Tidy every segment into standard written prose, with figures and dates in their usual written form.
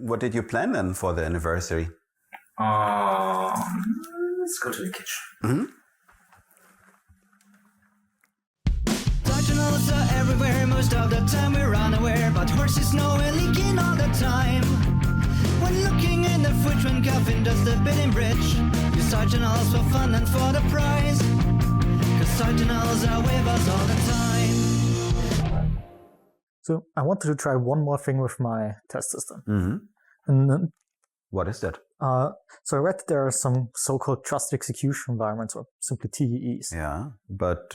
what did you plan then for the anniversary? Let's go to the kitchen. Mm-hmm. Tunnels are everywhere, most of the time we're unaware, but horses know we're leaking all the time. When looking in the fridge, when coffin does the bidding bridge, you start tunnels for fun and for the prize, cause start tunnels are with us all the time. So I wanted to try one more thing with my test system. Mm-hmm. And what is that? So I read that there are some so-called trusted execution environments, or simply TEEs. Yeah, but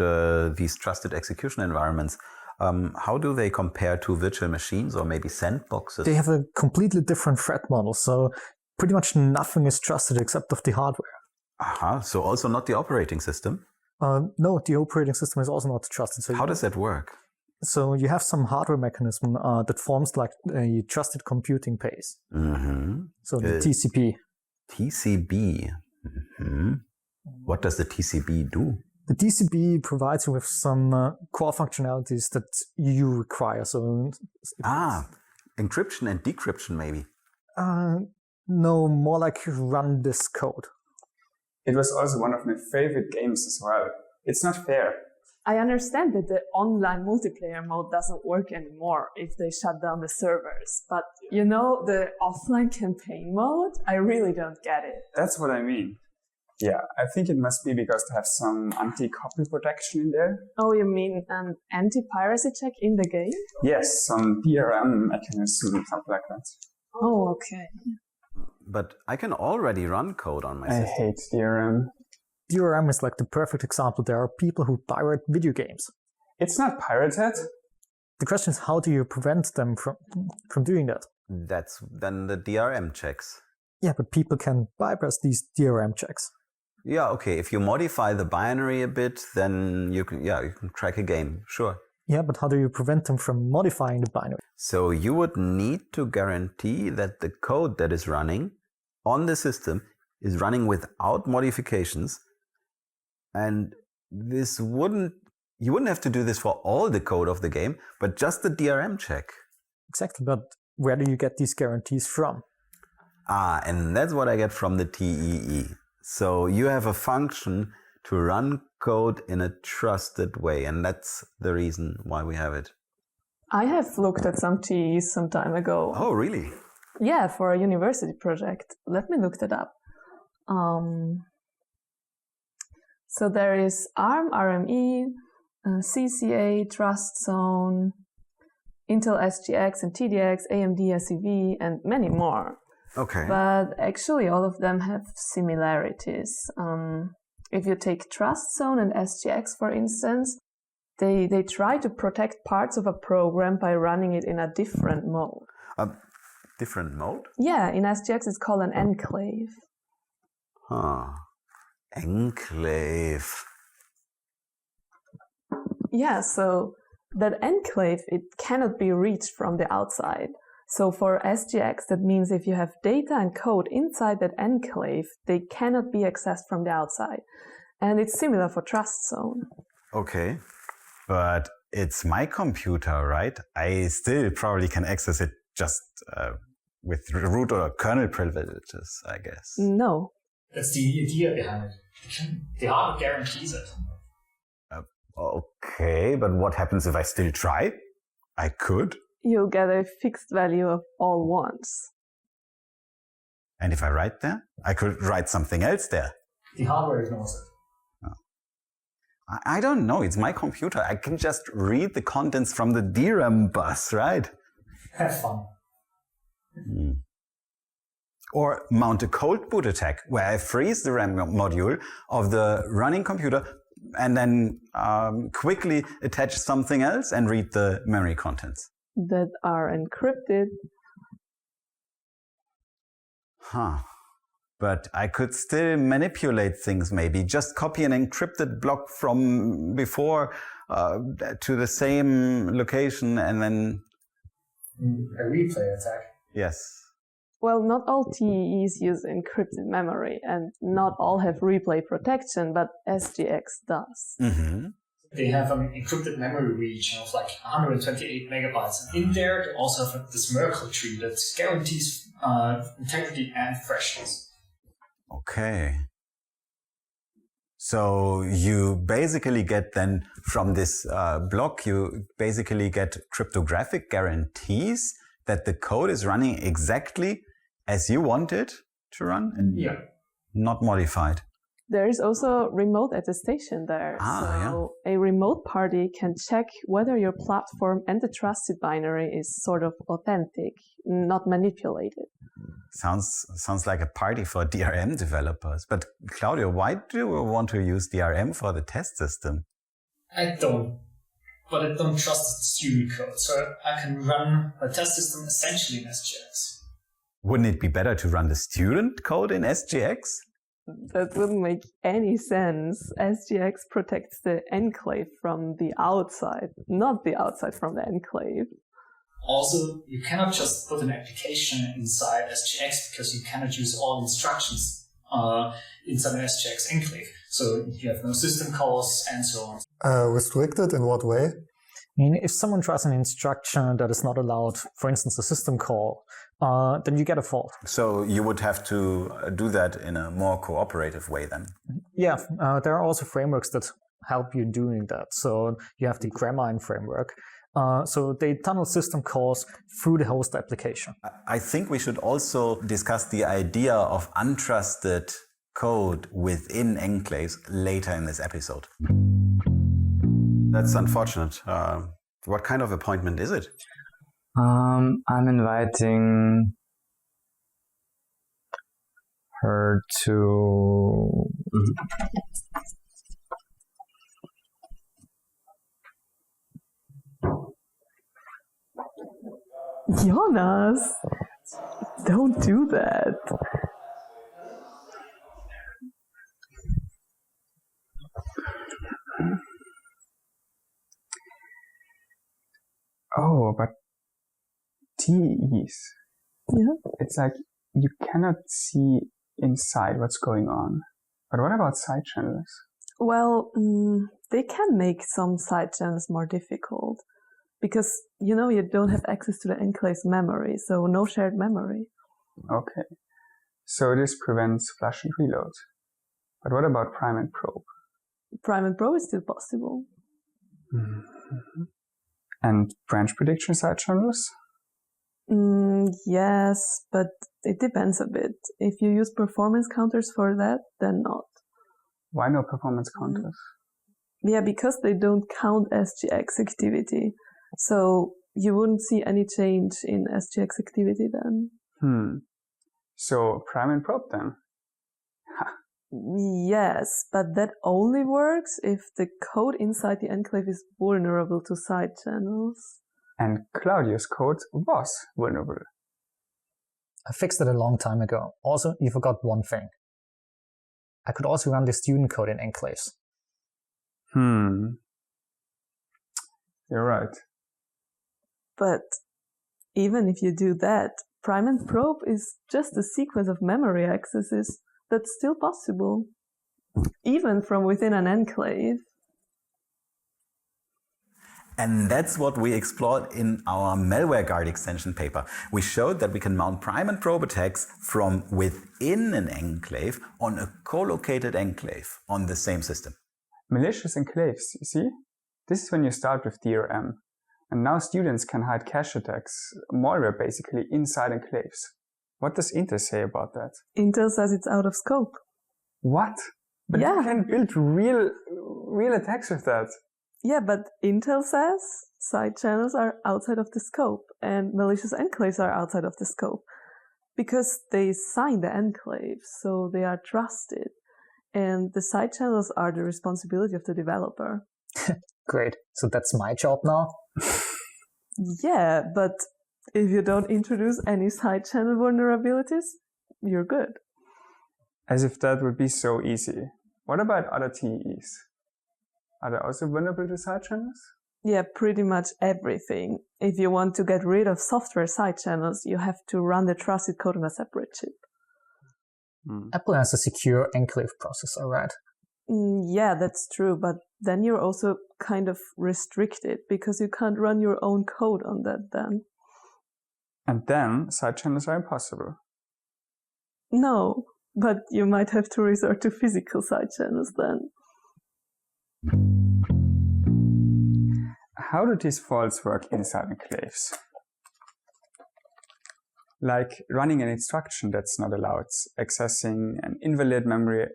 these trusted execution environments, how do they compare to virtual machines or maybe sandboxes? They have a completely different threat model, so pretty much nothing is trusted except of the hardware. Aha, so also not the operating system? No, the operating system is also not trusted. So how does that work? So you have some hardware mechanism that forms like a trusted computing pace. Mm-hmm. So the TCP. TCP. Mm-hmm. What does the TCP do? The TCP provides you with some core functionalities that you require. So encryption and decryption maybe? No, more like run this code. It was also one of my favorite games as well. It's not fair. I understand that the online multiplayer mode doesn't work anymore if they shut down the servers. But, you know, the offline campaign mode, I really don't get it. That's what I mean. Yeah, I think it must be because they have some anti-copy protection in there. Oh, you mean an anti-piracy check in the game? Yes, some DRM mechanism, something like that. Oh, okay. But I can already run code on my system. I hate DRM. DRM is like the perfect example. There are people who pirate video games. It's not pirated. The question is, how do you prevent them from doing that? That's then the DRM checks. Yeah, but people can bypass these DRM checks. Yeah, okay. If you modify the binary a bit, then you can crack a game, sure. Yeah, but how do you prevent them from modifying the binary? So you would need to guarantee that the code that is running on the system is running without modifications. And you wouldn't have to do this for all the code of the game, but just the DRM check. Exactly, but where do you get these guarantees from? And that's what I get from the TEE. So you have a function to run code in a trusted way, and that's the reason why we have it. I have looked at some TEs some time ago. Oh, really? Yeah, for a university project. Let me look that up. So there is ARM, RME, CCA, TrustZone, Intel SGX and TDX, AMD SEV, and many more. Okay. But actually all of them have similarities. If you take TrustZone and SGX, for instance, they try to protect parts of a program by running it in a different mode. A different mode? Yeah, in SGX it's called an enclave. Huh. Enclave. Yeah, so that enclave, it cannot be reached from the outside. So for SGX, that means if you have data and code inside that enclave, they cannot be accessed from the outside. And it's similar for TrustZone. Okay, but it's my computer, right? I still probably can access it just with root or kernel privileges, I guess. No. That's the idea behind it. The hardware guarantees it. Okay, but what happens if I still try? I could. You'll get a fixed value of all ones. And if I write there, I could write something else there. The hardware ignores it. Oh. I don't know, it's my computer. I can just read the contents from the DRAM bus, right? Have fun. Or mount a cold boot attack, where I freeze the RAM module of the running computer and then quickly attach something else and read the memory contents. That are encrypted. Huh. But I could still manipulate things maybe. Just copy an encrypted block from before to the same location and then... A replay attack. Yes. Well, not all TEEs use encrypted memory, and not all have replay protection, but SGX does. Mm-hmm. They have an encrypted memory region of like 128 megabytes. And in there, they also have this Merkle tree that guarantees integrity and freshness. Okay. So you basically get then from this block, you basically get cryptographic guarantees that the code is running exactly as you want it to run and not modified. There is also remote attestation there. A remote party can check whether your platform and the trusted binary is sort of authentic, not manipulated. Sounds like a party for DRM developers. But Claudio, why do you want to use DRM for the test system? I don't trust the student code, so I can run a test system essentially in SGX. Wouldn't it be better to run the student code in SGX? That wouldn't make any sense. SGX protects the enclave from the outside, not the outside from the enclave. Also, you cannot just put an application inside SGX because you cannot use all instructions inside an SGX enclave. So you have no system calls and so on. Restricted in what way? I mean, if someone tries an instruction that is not allowed, for instance, a system call, then you get a fault. So you would have to do that in a more cooperative way then? Yeah, there are also frameworks that help you doing that. So you have the Grammar framework. So they tunnel system calls through the host application. I think we should also discuss the idea of untrusted code within enclaves later in this episode. That's unfortunate. What kind of appointment is it? I'm inviting her to... Jonas, don't do that. Oh, but TEs. Yeah. It's like you cannot see inside what's going on. But what about side channels? Well, they can make some side channels more difficult because, you don't have access to the enclave's memory, so no shared memory. Okay. So this prevents flush and reload. But what about prime and probe? Prime and probe is still possible. Mm-hmm. And branch prediction side channels? Yes, but it depends a bit. If you use performance counters for that, then not. Why no performance counters? Yeah, because they don't count SGX activity. So you wouldn't see any change in SGX activity then. So prime and probe then? Yes, but that only works if the code inside the enclave is vulnerable to side channels. And Claudio's code was vulnerable. I fixed it a long time ago. Also, you forgot one thing. I could also run the student code in Enclaves. You're right. But even if you do that, prime and probe is just a sequence of memory accesses that's still possible, even from within an enclave. And that's what we explored in our malware guard extension paper. We showed that we can mount prime and probe attacks from within an enclave on a co-located enclave on the same system. Malicious enclaves, you see? This is when you start with DRM. And now students can hide cache attacks, malware basically, inside enclaves. What does Intel say about that? Intel says it's out of scope. What? But yeah. You can build real attacks with that. Yeah, but Intel says side channels are outside of the scope and malicious enclaves are outside of the scope because they sign the enclave, so they are trusted. And the side channels are the responsibility of the developer. Great. So that's my job now? Yeah, but if you don't introduce any side channel vulnerabilities, you're good. As if that would be so easy. What about other TEs? Are they also vulnerable to side channels? Yeah, pretty much everything. If you want to get rid of software side channels, you have to run the trusted code on a separate chip. Apple has a secure enclave processor, right? Yeah, that's true, but then you're also kind of restricted because you can't run your own code on that then. And then side channels are impossible. No, but you might have to resort to physical side channels then. How do these faults work inside enclaves? Like running an instruction that's not allowed, accessing an invalid memory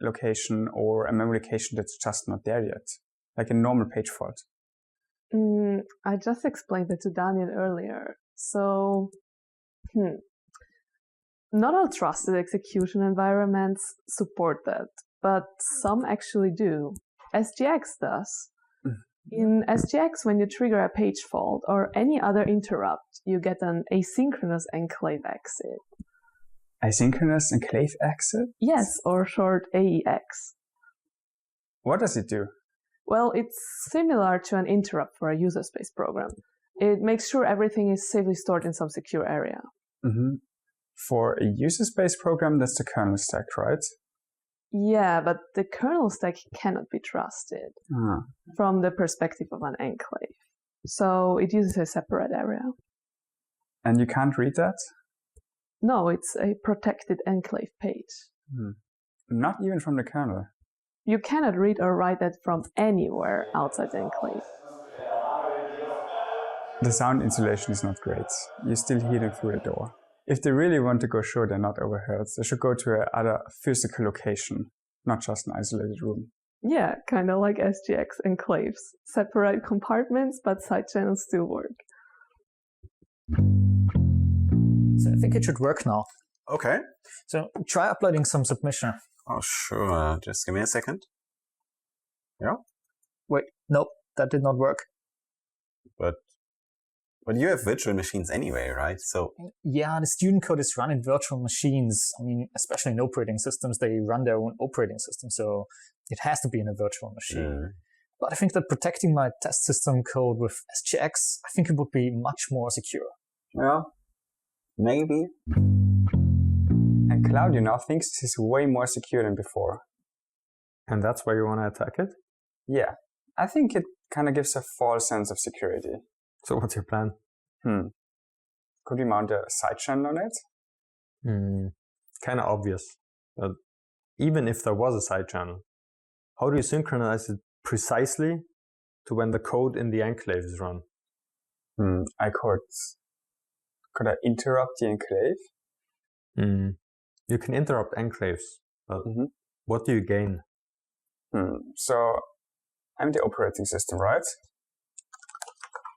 location or a memory location that's just not there yet, like a normal page fault. I just explained it to Daniel earlier. So, not all trusted execution environments support that, but some actually do. SGX does. In SGX, when you trigger a page fault or any other interrupt, you get an asynchronous enclave exit. Asynchronous enclave exit? Yes, or short AEX. What does it do? Well, it's similar to an interrupt for a user space program. It makes sure everything is safely stored in some secure area. For a user space program, that's the kernel stack, right? Yeah, but the kernel stack cannot be trusted from the perspective of an enclave. So it uses a separate area. And you can't read that? No, it's a protected enclave page. Not even from the kernel. You cannot read or write that from anywhere outside the enclave. The sound insulation is not great. You still hear them through the door. If they really want to go sure they're not overheard, they should go to another physical location, not just an isolated room. Yeah, kind of like SGX Enclaves. Separate compartments, but side channels still work. So I think it should work now. Okay. So try uploading some submission. Oh, sure. Just give me a second. Yeah? Wait, nope, that did not work. But you have virtual machines anyway, right? So yeah, the student code is run in virtual machines. I mean, especially in operating systems, they run their own operating system, so it has to be in a virtual machine. But I think that protecting my test system code with SGX, I think it would be much more secure. Yeah, maybe. And Claudio now thinks this is way more secure than before. And that's why you want to attack it? Yeah, I think it kind of gives a false sense of security. So what's your plan? Could we mount a side channel on it? Kind of obvious. But even if there was a side channel, how do you synchronize it precisely to when the code in the enclave is run? Could I interrupt the enclave? You can interrupt enclaves, but what do you gain? So I'm the operating system, right?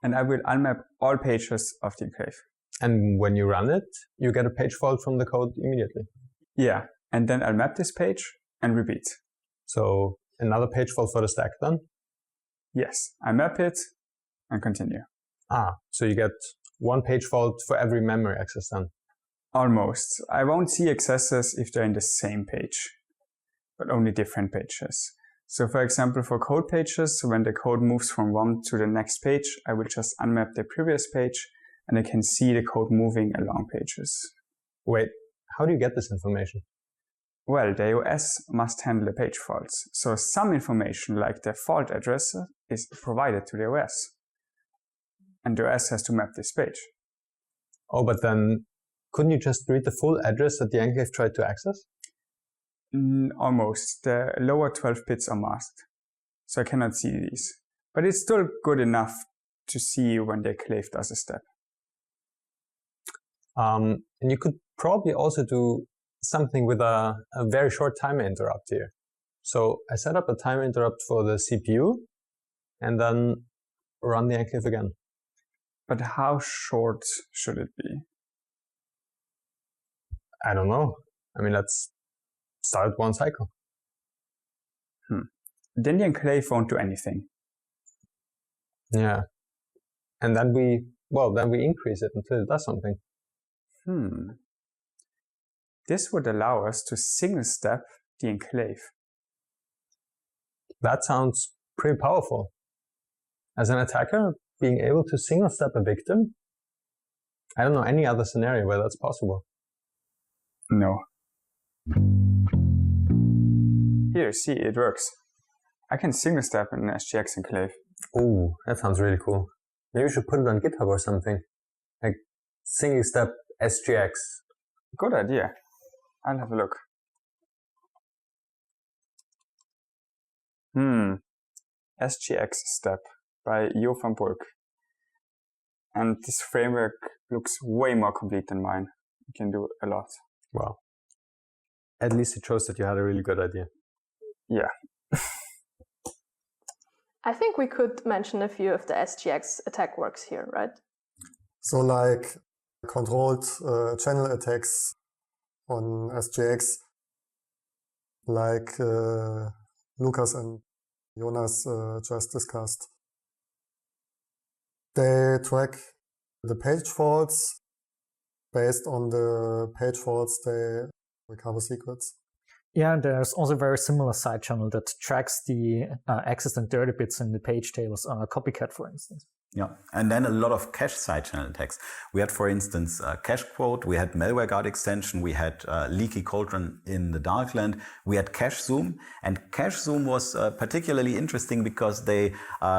And I will unmap all pages of the enclave. And when you run it, you get a page fault from the code immediately. Yeah, and then I'll map this page and repeat. So another page fault for the stack then? Yes, I map it and continue. So you get one page fault for every memory access then? Almost. I won't see accesses if they're in the same page, but only different pages. So for example, for code pages, when the code moves from one to the next page, I will just unmap the previous page and I can see the code moving along pages. Wait, how do you get this information? Well, the OS must handle the page faults. So some information like the fault address is provided to the OS. And the OS has to map this page. Oh, but then couldn't you just read the full address that the enclave tried to access? Almost. The lower 12 bits are masked, so I cannot see these. But it's still good enough to see when the enclave does a step. And you could probably also do something with a very short timer interrupt here. So I set up a timer interrupt for the CPU and then run the enclave again. But how short should it be? I don't know. I mean, let's start one cycle. Then the enclave won't do anything. Yeah. And then we increase it until it does something. This would allow us to single step the enclave. That sounds pretty powerful. As an attacker, being able to single step a victim, I don't know any other scenario where that's possible. No. Here, see, it works. I can single step in an SGX Enclave. Oh, that sounds really cool. Maybe you should put it on GitHub or something. Like single step SGX. Good idea. I'll have a look. SGX Step by Jo van Bulk. And this framework looks way more complete than mine. You can do a lot. Wow. At least it shows that you had a really good idea. Yeah. I think we could mention a few of the SGX attack works here, right? So like controlled channel attacks on SGX, like Lucas and Jonas just discussed. They track the page faults. Based on the page faults, they recover secrets. Yeah, there's also a very similar side channel that tracks the access and dirty bits in the page tables, Copycat, for instance. Yeah, and then a lot of cache side channel attacks. We had, for instance, cache quote, we had malware guard extension, we had leaky cauldron in the darkland, we had cache zoom, and cache zoom was particularly interesting because they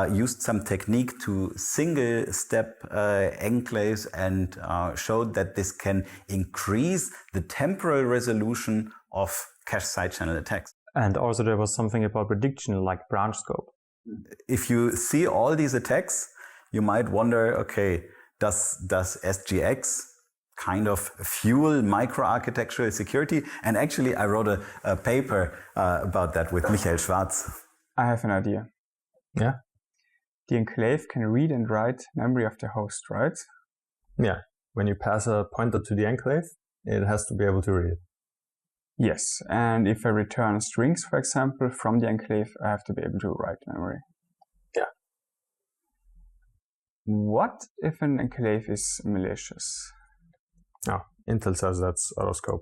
used some technique to single step enclaves and showed that this can increase the temporal resolution of cache side channel attacks. And also there was something about prediction like branch scope. If you see all these attacks, you might wonder, okay, does SGX kind of fuel microarchitectural security? And actually, I wrote a paper about that with Michael Schwarz. I have an idea. Yeah? The enclave can read and write memory of the host, right? Yeah. When you pass a pointer to the enclave, it has to be able to read it. Yes, and if I return strings, for example, from the enclave, I have to be able to write memory. Yeah. What if an enclave is malicious? Oh, Intel says that's out of scope.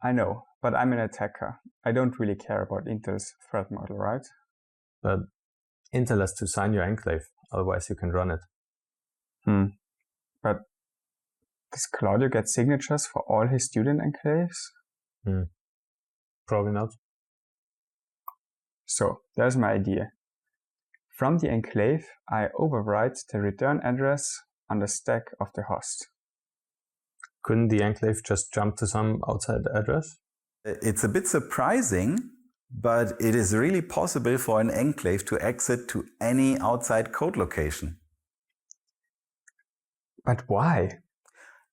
I know, but I'm an attacker. I don't really care about Intel's threat model, right? But Intel has to sign your enclave, otherwise you can run it. But does Claudio get signatures for all his student enclaves? Probably not. So, there's my idea. From the enclave, I overwrite the return address on the stack of the host. Couldn't the enclave just jump to some outside address? It's a bit surprising, but it is really possible for an enclave to exit to any outside code location. But why?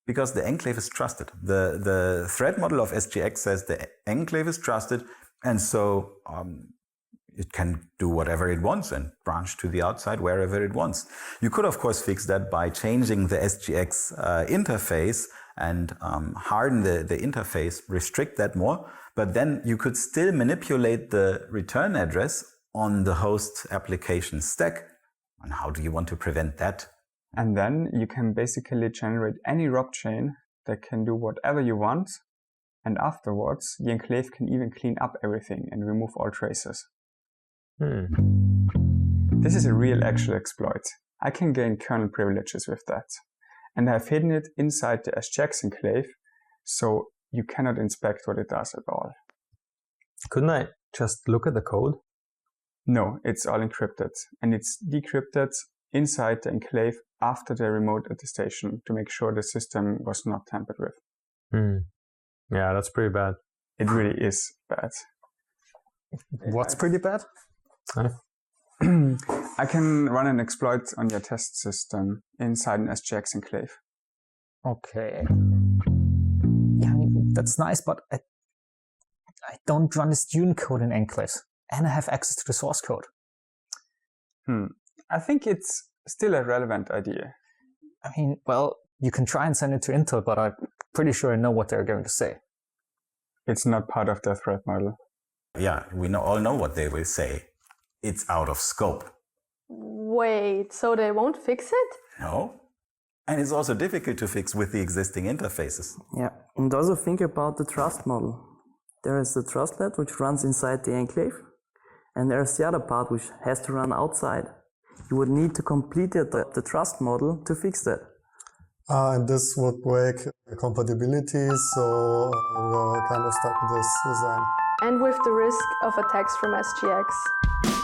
Because the enclave is trusted. The threat model of SGX says the enclave is trusted, and so it can do whatever it wants and branch to the outside wherever it wants. You could, of course, fix that by changing the SGX interface and harden the interface, restrict that more, but then you could still manipulate the return address on the host application stack. And how do you want to prevent that? And then you can basically generate any rob chain that can do whatever you want, and afterwards the enclave can even clean up everything and remove all traces. This is a real actual exploit. I can gain kernel privileges with that. And I've hidden it inside the SGX enclave, so you cannot inspect what it does at all. Couldn't I just look at the code? No, it's all encrypted, and it's decrypted inside the enclave after the remote attestation to make sure the system was not tampered with. Yeah, that's pretty bad. It really is bad. What's pretty bad? I can run an exploit on your test system inside an SGX enclave. Okay. Yeah, I mean, that's nice, but I don't run the student code in Enclaves, and I have access to the source code. I think it's still a relevant idea. I mean, well, you can try and send it to Intel, but I'm pretty sure I know what they're going to say. It's not part of their threat model. Yeah, we all know what they will say. It's out of scope. Wait, so they won't fix it? No. And it's also difficult to fix with the existing interfaces. Yeah, and also think about the trust model. There is the trustlet which runs inside the enclave, and there's the other part which has to run outside. You would need to complete the trust model to fix that. And this would break compatibility, so we're kind of stuck with this design. and with the risk of attacks from SGX.